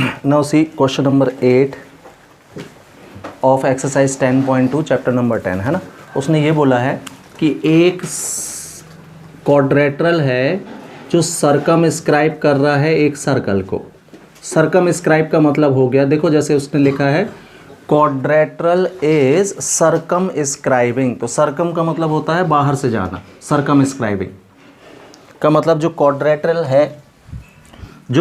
Now see question number 8 of exercise 10.2 chapter number 10 है ना। उसने ये बोला है कि एक क्वाड्रेटरल है जो सरकमस्क्राइब कर रहा है एक सर्कल को। सरकमस्क्राइब का मतलब हो गया, देखो जैसे उसने लिखा है क्वाड्रेटरल इज सरकमस्क्राइबिंग, तो सरकम का मतलब होता है बाहर से जाना, सरकमस्क्राइबिंग का मतलब जो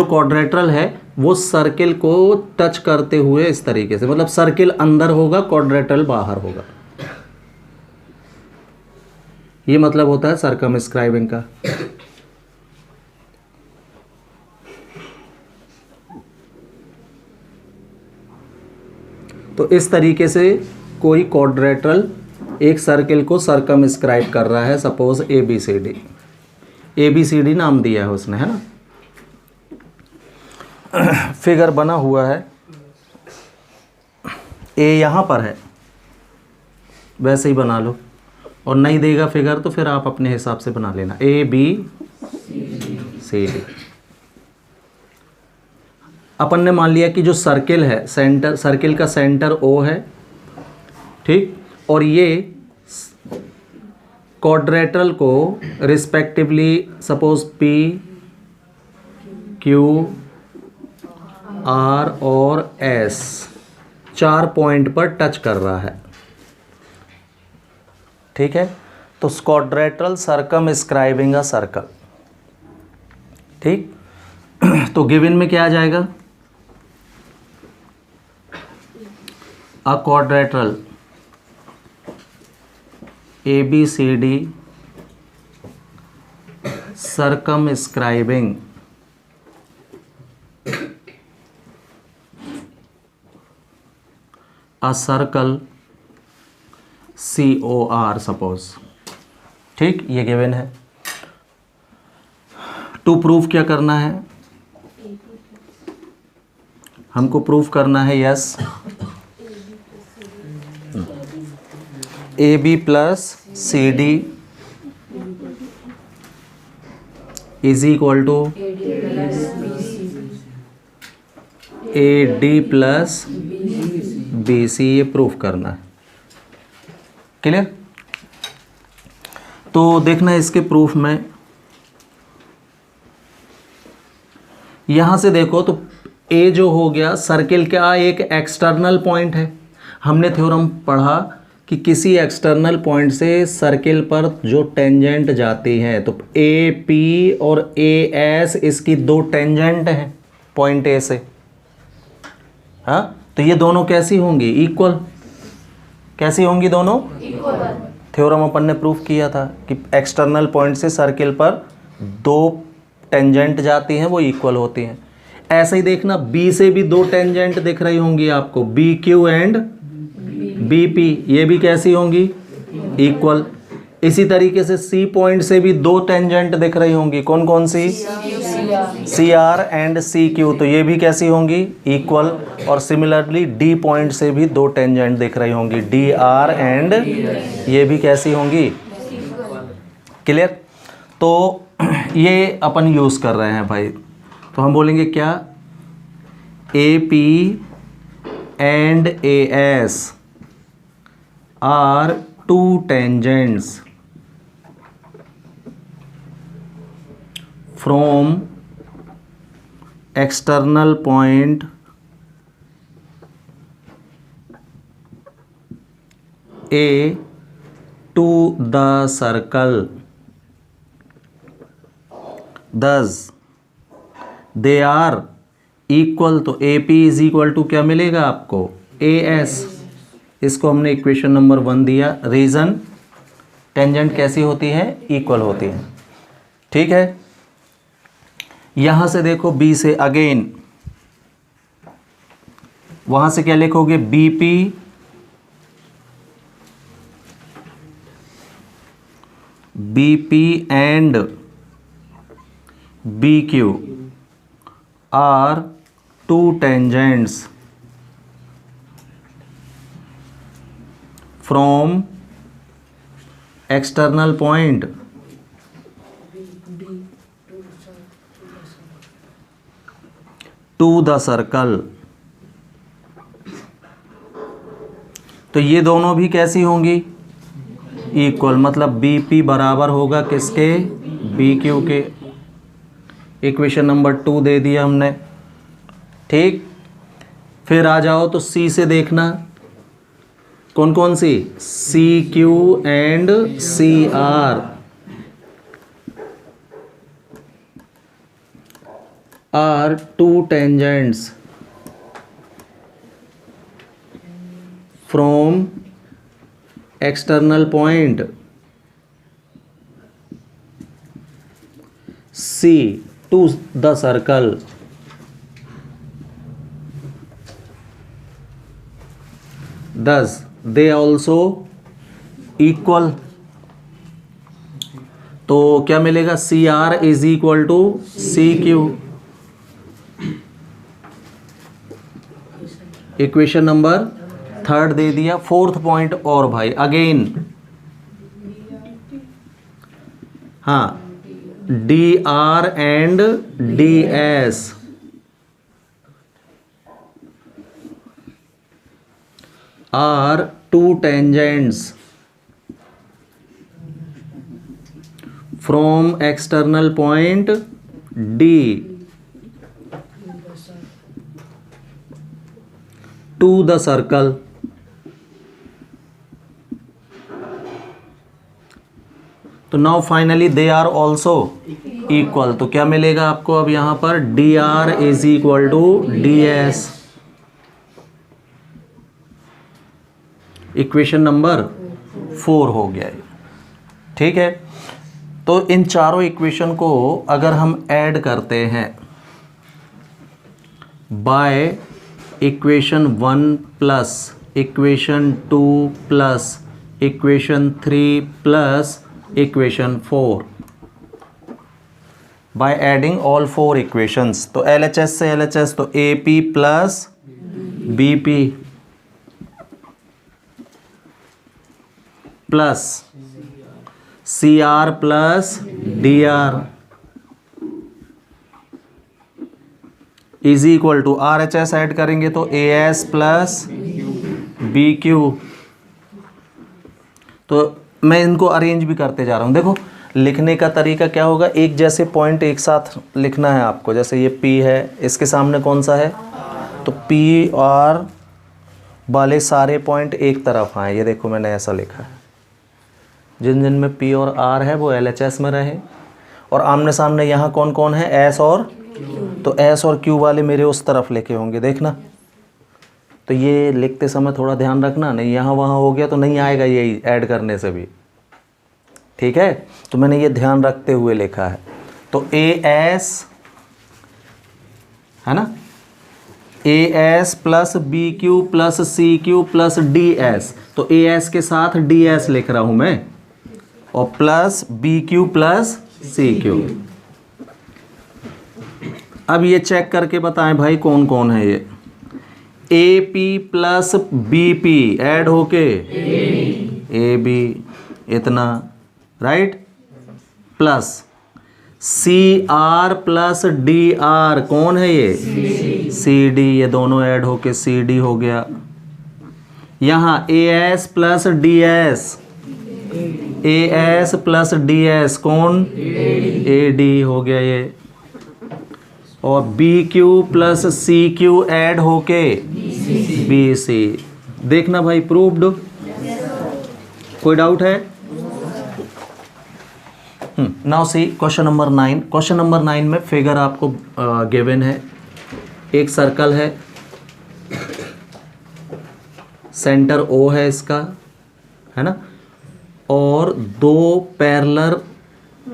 क्वाड्रेटरल है वो सर्किल को टच करते हुए इस तरीके से, मतलब सर्किल अंदर होगा, क्वाड्रेटरल बाहर होगा, ये मतलब होता है सरकमस्क्राइबिंग का। तो इस तरीके से कोई क्वाड्रेटरल एक सर्किल को सरकमस्क्राइब कर रहा है, सपोज ABCD नाम दिया है उसने, है ना। फिगर बना हुआ है, ए यहाँ पर है, वैसे ही बना लो, और नहीं देगा फिगर तो फिर आप अपने हिसाब से बना लेना। ABCD अपन ने मान लिया कि जो सर्किल है, सेंटर, सर्किल का सेंटर O है, ठीक, और ये क्वाड्रेटरल को respectively suppose P, Q, R और S 4 पॉइंट पर टच कर रहा है, ठीक है। तो क्वाड्रेटरल सरकमस्क्राइबिंग अ सर्कल, ठीक। तो गिवन में क्या आ जाएगा, a quadrilateral ABCD circumscribing a circle COR suppose, ठीक, ये गिवन है। टू प्रूफ क्या करना है, हमको प्रूफ करना है yes AB plus CD is equal to AD plus BC, ये प्रूफ करना है, क्लियर। तो देखना इसके प्रूफ में, यहां से देखो तो A जो हो गया सर्किल का एक एक्सटर्नल पॉइंट है। हमने थ्योरम पढ़ा कि किसी एक्सटर्नल पॉइंट से सर्किल पर जो टेंजेंट जाती है, तो AP और AS इसकी दो टेंजेंट हैं पॉइंट A से, हाँ, तो ये दोनों कैसी होंगी, इक्वल। कैसी होंगी दोनों, इक्वल। थ्योरम अपन ने प्रूफ किया था कि एक्सटर्नल पॉइंट से सर्किल पर दो टेंजेंट जाती हैं, वो इक्वल होती हैं। ऐसे ही देखना B से भी दो टेंजेंट दिख रही होंगी आपको, BQ एंड BP, ये भी कैसी होंगी, इक्वल। इसी तरीके से C पॉइंट से भी दो टेंजेंट दिख रही होंगी, कौन कौन सी, CR एंड CQ, तो ये भी कैसी होंगी, इक्वल। और सिमिलरली D पॉइंट से भी दो टेंजेंट दिख रही होंगी, DR एंड, ये भी कैसी होंगी, क्लियर। तो ये अपन यूज कर रहे हैं भाई, तो हम बोलेंगे क्या, AP and AS are two tangents from external point A to the circle, thus they are equal। तो AP is equal to क्या मिलेगा आपको, AS। इसको हमने इक्वेशन नंबर 1 दिया, रीजन टेंजेंट कैसी होती है, इक्वल होती है, ठीक है। यहां से देखो B से अगेन, वहां से क्या लिखोगे, BP and BQ are two tangents from external point to the circle. तो ये दोनों भी कैसी होंगी? इक्वल, मतलब बी पी बराबर होगा किसके? बी क्यू के। इक्वेशन नंबर 2 दे दिया हमने। ठीक, फिर आ जाओ तो सी से देखना, कौन कौन सी? C Q and C R are two tangents from external point C to the circle. Thus, they also equal. तो क्या मिलेगा? CR is equal to CQ. Equation number 3 दे दिया। 4th पॉइंट और भाई अगेन, हाँ, DR and DS are two tangents from external point D to the circle. तो now finally they are also equal. तो क्या मिलेगा आपको अब यहां पर? D R is equal to D S. Equation number 4 हो गया है। ठीक है, तो इन चारों इक्वेशन को अगर हम ऐड करते हैं by equation 1 plus equation 2 plus equation 3 plus equation 4, by adding all 4 equations, तो LHS से LHS तो AP plus BP plus CR plus DR is equal to RHS add करेंगे तो AS प्लस BQ। तो मैं इनको अरेंज भी करते जा रहा हूँ। देखो लिखने का तरीका क्या होगा, एक जैसे पॉइंट एक साथ लिखना है आपको। जैसे ये P है, इसके सामने कौन सा है? तो PR वाले सारे पॉइंट एक तरफ आए। ये देखो मैंने ऐसा लिखा है, जिन जिन में P और R है वो LHS में रहे, और आमने सामने यहाँ कौन कौन है? S और Q। तो S और Q वाले मेरे उस तरफ लिखे होंगे, देखना। तो ये लिखते समय थोड़ा ध्यान रखना, नहीं यहाँ वहाँ हो गया तो नहीं आएगा यही ऐड करने से भी। ठीक है, तो मैंने ये ध्यान रखते हुए लिखा है। तो AS है ना, AS plus BQ plus CQ plus DS। तो AS के साथ DS लिख रहा हूं मैं, और प्लस BQ प्लस CQ। अब ये चेक करके बताएं भाई कौन कौन है ये? AP प्लस BP ऐड होके AB इतना, right, plus CR plus DR कौन है ये? CD, ये दोनों ऐड होके CD हो गया। यहाँ AS plus DS, AS plus DS कौन? AD हो गया ये। और BQ प्लस CQ ऐड होके BC। देखना भाई प्रूव्ड। कोई डाउट है? Now see question number 9। Question number 9 में फिगर आपको गिवन है। एक सर्कल है, सेंटर O है इसका, है ना, और दो पैरेलल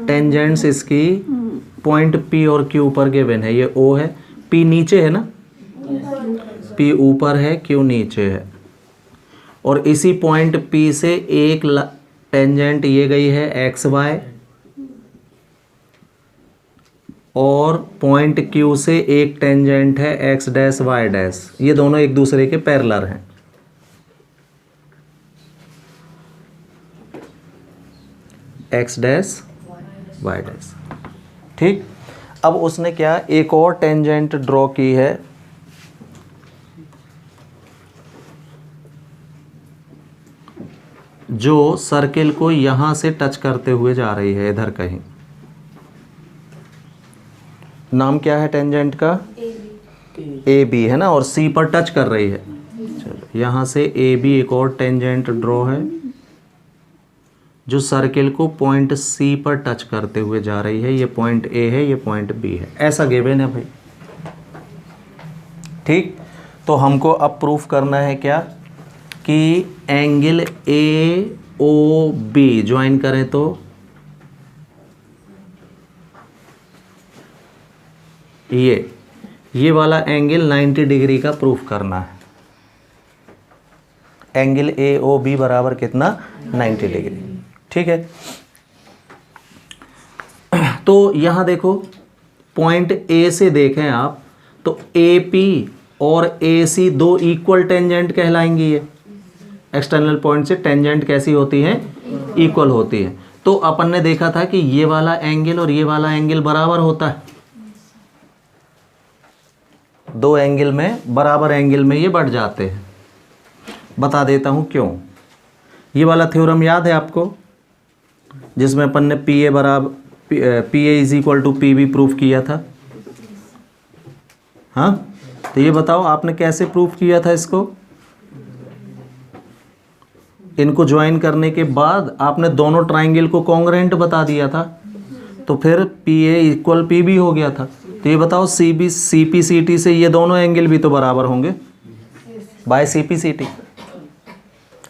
टेंजेंट्स इसकी पॉइंट P और Q पर गिवन है। ये O है, P नीचे है ना, P ऊपर है, Q नीचे है, और इसी पॉइंट P से एक टेंजेंट ये गई है XY, और पॉइंट Q से एक टेंजेंट है X डैश Y डैश। ये दोनों एक दूसरे के पैरेलल हैं। X dash Y dash. ठीक, अब उसने क्या एक और टेंजेंट ड्रॉ की है, जो सर्किल को यहां से टच करते हुए जा रही है, इधर कहीं। नाम क्या है टेंजेंट का? ए बी है ना, और सी पर टच कर रही है। चलो यहां से ए बी एक और टेंजेंट ड्रॉ है जो सर्किल को पॉइंट सी पर टच करते हुए जा रही है। ये पॉइंट ए है, ये पॉइंट बी है, ऐसा गिवन है भाई। ठीक, तो हमको अब प्रूफ करना है क्या कि angle A O B join करें तो ये वाला एंगल 90 डिग्री का प्रूफ करना है। एंगल ए ओ बी बराबर कितना? 90 डिग्री। ठीक है, तो यहां देखो पॉइंट ए से देखें आप तो ए पी और ए सी दो इक्वल टेंजेंट कहलाएंगी। ये एक्सटर्नल पॉइंट से टेंजेंट कैसी होती हैं? इक्वल होती है। तो अपन ने देखा था कि ये वाला एंगल और ये वाला एंगल बराबर होता है, दो एंगल में बराबर एंगल में ये बढ़ जाते हैं। बता देता हूं क्यों। ये वाला थ्योरम याद है आपको, जिसमें अपन ने पी ए बराबर P A is equal to P B proof किया था। हाँ, तो ये बताओ आपने कैसे प्रूफ किया था इसको? इनको ज्वाइन करने के बाद आपने दोनों ट्राइंगल को कॉन्ग्रुएंट बता दिया था, तो फिर P A equal P B हो गया था। तो ये बताओ C B C P C T से ये दोनों एंगल भी तो बराबर होंगे by C P C T.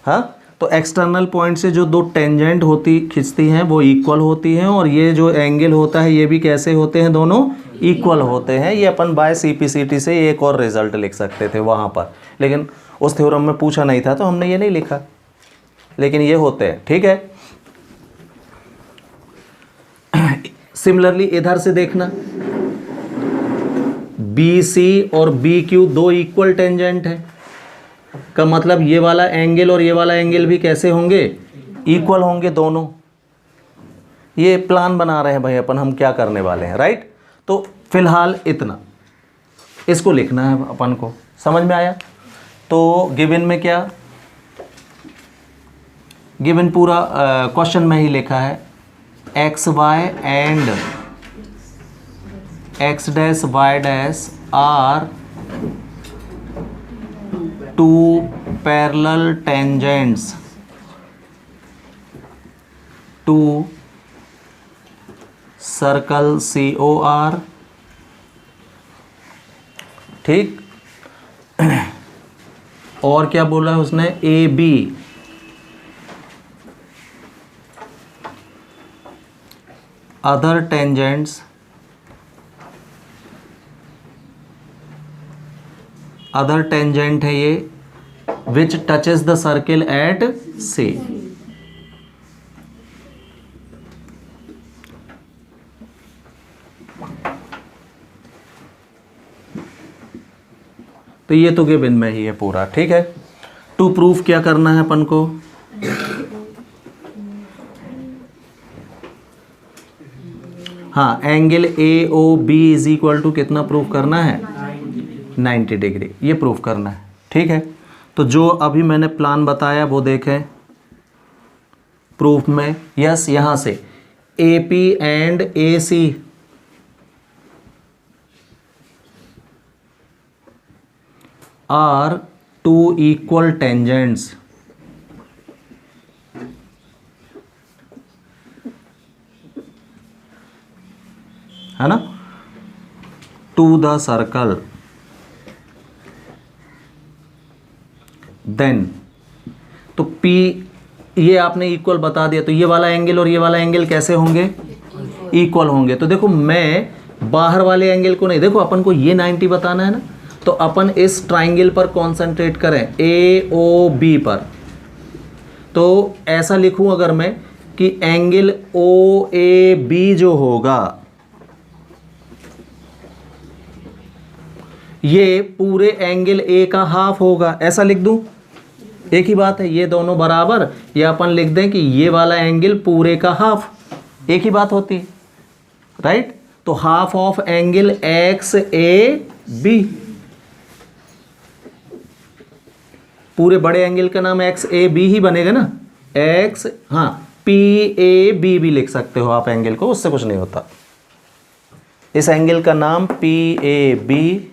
हाँ, तो एक्सटर्नल पॉइंट से जो दो टेंजेंट खिंचती हैं वो इक्वल होती हैं, और ये जो एंगल होता है ये भी कैसे होते हैं? दोनों इक्वल होते हैं। ये अपन by C P C T से एक और रिजल्ट लिख सकते थे वहाँ पर, लेकिन उस थ्योरम में पूछा नहीं था तो हमने ये नहीं लिखा, लेकिन ये होते हैं। ठीक है, सिमिलरली इधर से देखना, बी सी और बी क्यू दो इक्वल टेंजेंट है का मतलब ये वाला एंगल और ये वाला एंगल भी कैसे होंगे? इक्वल होंगे दोनों। ये प्लान बना रहे हैं भाई अपन, हम क्या करने वाले हैं, राइट। तो फिलहाल इतना इसको लिखना है अपन को, समझ में आया? तो गिवन में क्या, गिवन पूरा क्वेश्चन में ही लिखा है, X Y and X dash Y dash are two parallel tangents to circle COR। ठीक, और क्या बोला है उसने? AB other tangents other tangent है ये which touches the circle at C। तो ये तो गिवन में ही है पूरा। ठीक है, टू प्रूफ क्या करना है अपन को? हाँ, angle AOB is equal to कितना प्रूफ करना है? 90 डिग्री, ये प्रूफ करना है। ठीक है, तो जो अभी मैंने प्लान बताया वो देखें प्रूफ में। यस, यहाँ से AP and AC are two equal tangents है ना, टू द सर्कल। देन तो P ये आपने इक्वल बता दिया, तो ये वाला एंगल और ये वाला एंगल कैसे होंगे? इक्वल होंगे। तो देखो मैं बाहर वाले एंगल को नहीं, देखो अपन को ये 90 बताना है ना, तो अपन इस ट्राइंगल पर कॉन्सेंट्रेट करें, AOB पर। तो ऐसा लिखूं अगर मैं कि एंगल OAB जो होगा ये पूरे एंगल A का हाफ होगा, ऐसा लिख दूं? एक ही बात है, ये दोनों बराबर, या अपन लिख दें कि ये वाला एंगल पूरे का हाफ, एक ही बात होती है, राइट। तो half of angle X A B, पूरे बड़े एंगल का नाम एक्स ए बी ही बनेगा ना, एक्स, हाँ पी ए बी भी लिख सकते हो आप एंगल को, उससे कुछ नहीं होता। इस एंगल का नाम P A B,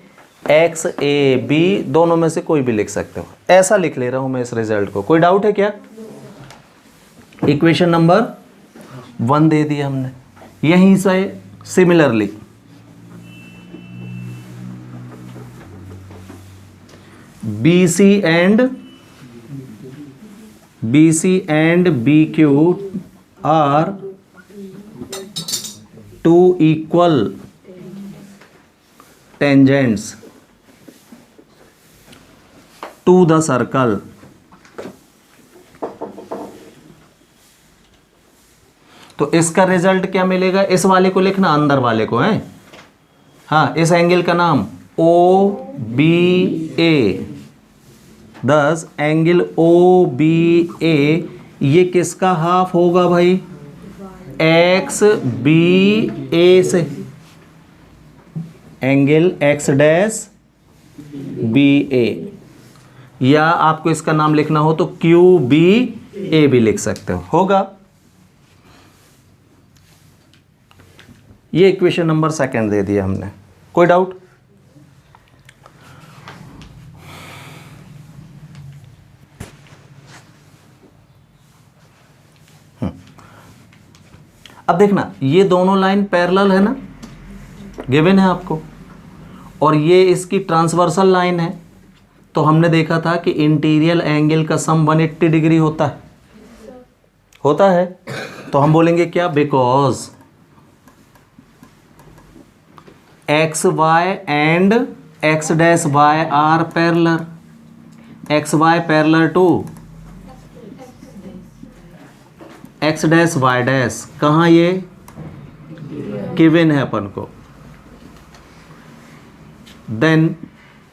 X A B, दोनों में से कोई भी लिख सकते हो। ऐसा लिख ले रहा हूं मैं इस रिजल्ट को। कोई डाउट है क्या? इक्वेशन नंबर 1 दे दिया हमने। यहीं से similarly BC and BQ are two equal tangents to the circle. तो इसका रिजल्ट क्या मिलेगा? इस वाले को लिखना, अंदर वाले को है, हाँ, इस एंगल का नाम OBA। दस एंगल OBA ये किसका हाफ होगा भाई? XBA से, एंगल X डैश BA, या आपको इसका नाम लिखना हो तो QBA भी लिख सकते हो, होगा। ये इक्वेशन नंबर 2 दे दिया हमने। कोई डाउट? अब देखना, ये दोनों लाइन पैरेलल है ना, गिवन है आपको, और ये इसकी ट्रांसवर्सल लाइन है। तो हमने देखा था कि इंटीरियर एंगल का सम 180 डिग्री होता है। तो हम बोलेंगे क्या? Because X Y and X dash Y are parallel, X Y parallel to X dash Y dash. कहाँ ये गिवन है अपन को। Then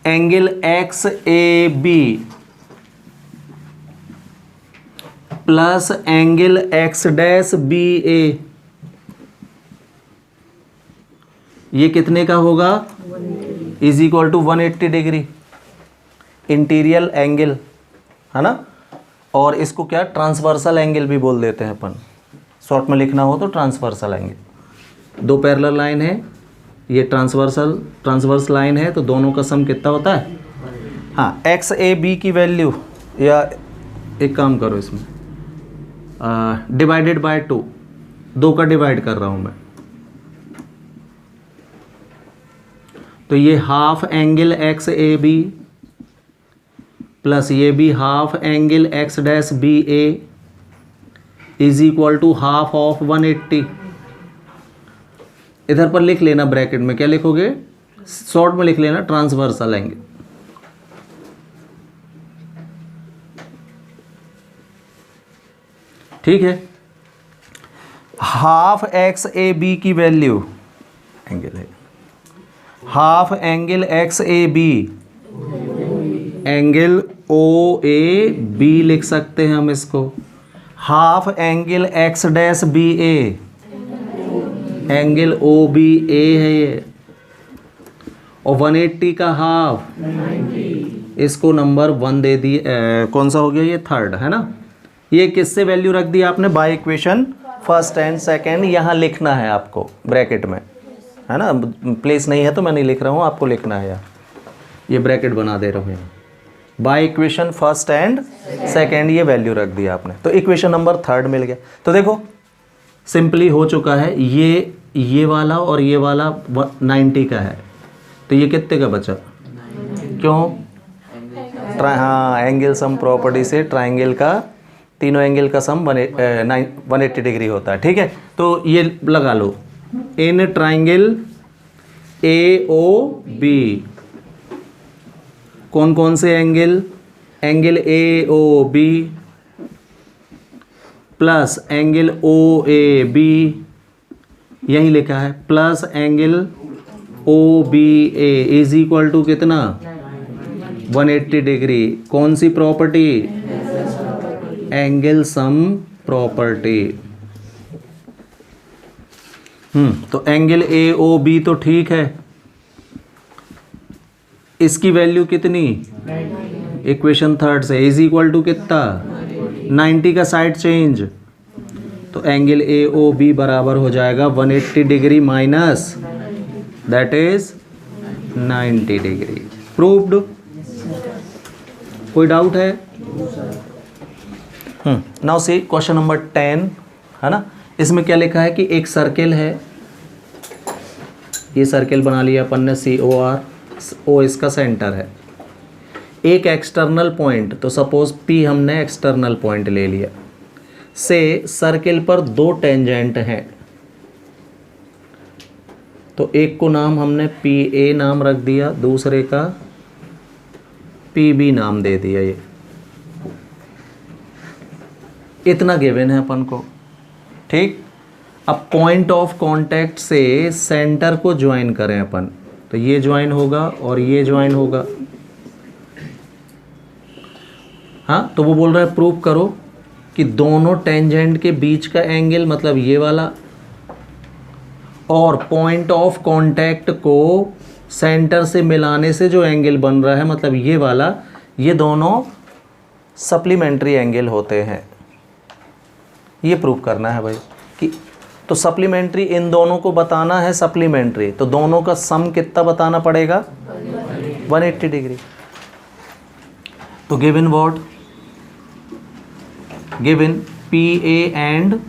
angle X A B plus angle X dash B A, ये कितने का होगा? Is equal to 180 degree interior angle, है ना। और इसको क्या ट्रांसवर्सल एंगल भी बोल देते हैं अपन, शॉर्ट में लिखना हो तो ट्रांसवर्सल एंगल। दो पैरेलल लाइन है, ये ट्रांसवर्स लाइन है, तो दोनों का सम कितना होता है? हाँ, एक्स ए बी की वैल्यू, या एक काम करो इसमें डिवाइडेड बाय 2, 2 का डिवाइड कर रहा हूँ मैं, तो ये half angle X A B plus ये भी half angle X dash B A is equal to half of 180। इधर पर लिख लेना ब्रैकेट में, क्या लिखोगे? शॉर्ट में लिख लेना ट्रांसवर्सल एंगल। ठीक है। हाफ एक्स ए बी की वैल्यू, एंगल है half angle X A B, angle O A B लिख सकते हैं हम इसको। Half angle X dash B A, angle O B A है ये, और 180 का हाफ, इसको नंबर 1 दे दी। कौन सा हो गया ये? 3rd है ना। ये किससे वैल्यू रख दी आपने? By equation 1st and 2nd यहाँ लिखना है आपको ब्रैकेट में, है ना। प्लेस नहीं है तो मैं नहीं लिख रहा हूँ, आपको लिखना है यार, ये ब्रैकेट बना दे रहा हूँ। By equation 1st and 2nd ये वैल्यू रख दिया आपने, तो इक्वेशन नंबर 3rd मिल गया। तो देखो सिंपली हो चुका है, ये वाला और ये वाला 90 का है, तो ये कितने का बचा? क्यों? हाँ, एंगल सम प्रॉपर्टी से ट्राइंगल का, तीनों एंगल का सम 180 डिग्री होता है। ठीक है, तो ये लगा लो, in triangle A O B कौन कौन से angle? Angle A O B plus angle O A B, यही लिखा है, plus angle O B A is equal to कितना? 180 डिग्री। कौन सी प्रॉपर्टी? Angle sum property. तो एंगल ए ओ बी तो ठीक है, इसकी वैल्यू कितनी, इक्वेशन थर्ड से इज इक्वल टू कितना 90 का साइड चेंज, तो एंगल ए ओ बी बराबर हो जाएगा 180 degree minus that is 90 degree. Proved. कोई डाउट है? नाउ सी क्वेश्चन नंबर 10 है ना। इसमें क्या लिखा है कि एक सर्किल है, ये सर्किल बना लिया अपन ने सी ओ आर, ओ इसका सेंटर है, एक एक्सटर्नल पॉइंट, तो सपोज पी हमने एक्सटर्नल पॉइंट ले लिया, से सर्किल पर दो टेंजेंट हैं, तो एक को नाम हमने पी ए नाम रख दिया, दूसरे का पी बी नाम दे दिया। ये इतना गिवन है अपन को, ठीक। अब पॉइंट ऑफ कांटेक्ट से सेंटर को ज्वाइन करें अपन, तो ये ज्वाइन होगा और ये ज्वाइन होगा। हाँ, तो वो बोल रहा है प्रूव करो कि दोनों टेंजेंट के बीच का एंगल, मतलब ये वाला, और पॉइंट ऑफ कांटेक्ट को सेंटर से मिलाने से जो एंगल बन रहा है, मतलब ये वाला, ये दोनों सप्लीमेंट्री एंगल होते हैं। ये प्रूव करना है भाई कि, तो सप्लीमेंट्री इन दोनों को बताना है सप्लीमेंट्री, तो दोनों का सम कितना बताना पड़ेगा 180 डिग्री। तो given what, given P A and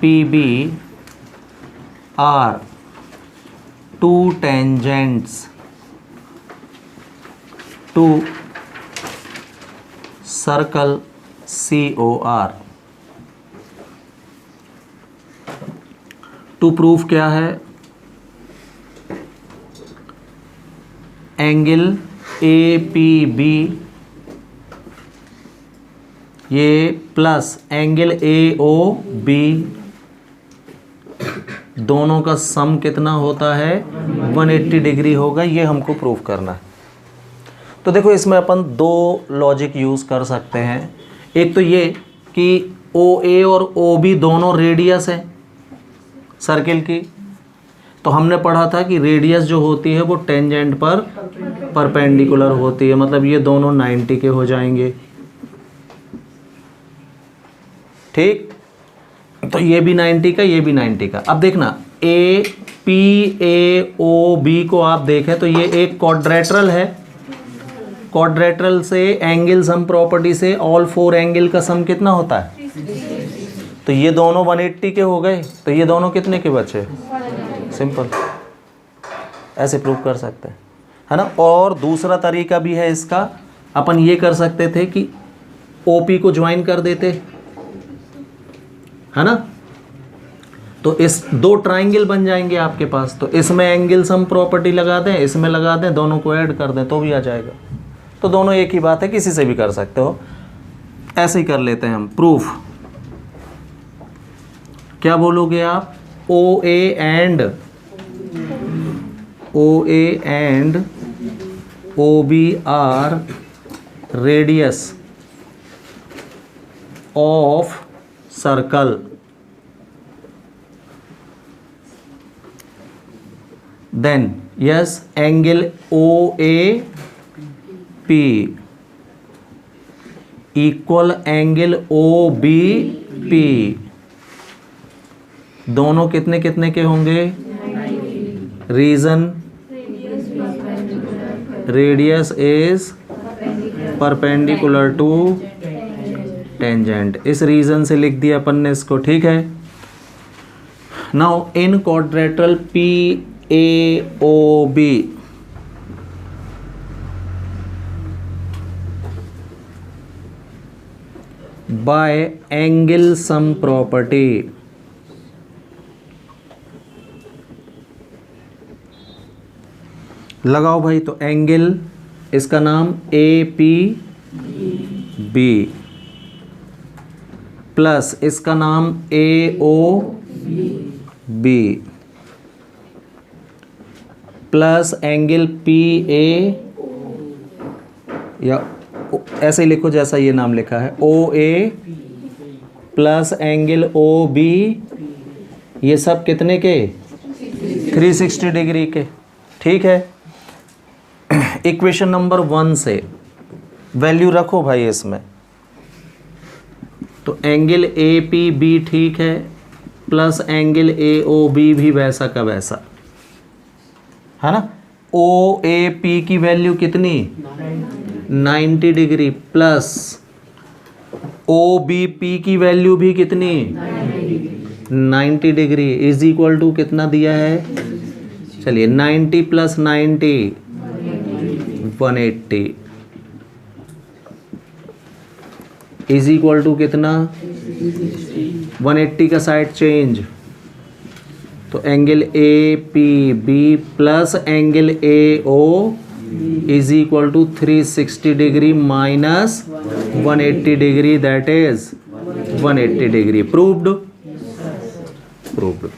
P B are two tangents to circle COR। To proof क्या है, एंगल APB ये प्लस एंगल AOB, दोनों का सम कितना होता है 180 डिग्री होगा। ये हमको प्रूफ करना है। तो देखो इसमें अपन दो लॉजिक यूज़ कर सकते हैं। एक तो ये कि OA और OB दोनों रेडियस है सर्किल की, तो हमने पढ़ा था कि रेडियस जो होती है वो टेंजेंट पर परपेंडिकुलर होती है, मतलब ये दोनों 90 के हो जाएंगे, ठीक। तो ये भी 90 का, ये भी 90 का। अब देखना APAOB को आप देखें तो ये एक क्वाड्रेटरल है, क्वाड्रेटरल से एंगल सम प्रॉपर्टी से ऑल फोर एंगल का सम कितना होता है, तो ये दोनों 180 के हो गए, तो ये दोनों कितने के बचे, सिंपल, ऐसे प्रूव कर सकते हैं, है ना। और दूसरा तरीका भी है इसका, अपन ये कर सकते थे कि OP को ज्वाइन कर देते, है ना, तो इस दो ट्राइंगल बन जाएंगे आपके पास, तो इसमें एंगल सम प्रॉपर्टी लगा दें, इसमें लगा दें, दोनों को ऐड कर दें तो भी आ जाएगा। तो दोनों एक ही बात है, किसी से भी कर सकते हो। ऐसे ही कर लेते हैं हम प्रूफ। क्या बोलोगे आप, OA and OB are radius of circle, then yes angle OAP equal angle OBP, दोनों कितने कितने के होंगे, reason radius is perpendicular to tangent, इस रीजन से लिख दिया अपन ने इसको, ठीक है। Now in quadrilateral PAOB by angle sum property, लगाओ भाई। तो एंगल इसका नाम APB प्लस इसका नाम AOB प्लस एंगल PA, या ऐसे ही लिखो जैसा ये नाम लिखा है, OA प्लस एंगल OB ये सब कितने के? 360 डिग्री के। ठीक है, इक्वेशन नंबर 1 से वैल्यू रखो भाई इसमें। तो एंगल ए पी बी ठीक है, plus angle A O B भी वैसा का वैसा है ना। ओ ए पी की वैल्यू कितनी? 90 degree, plus O B P की वैल्यू भी कितनी? 90 डिग्री, इज इक्वल टू कितना दिया है? चलिए 90 प्लस 90 180 इज इक्वल टू कितना? 180 का साइड चेंज, तो angle A P B plus angle A O is equal to 360 degree minus 180 degree, that is 180 degree. Proved? Proved.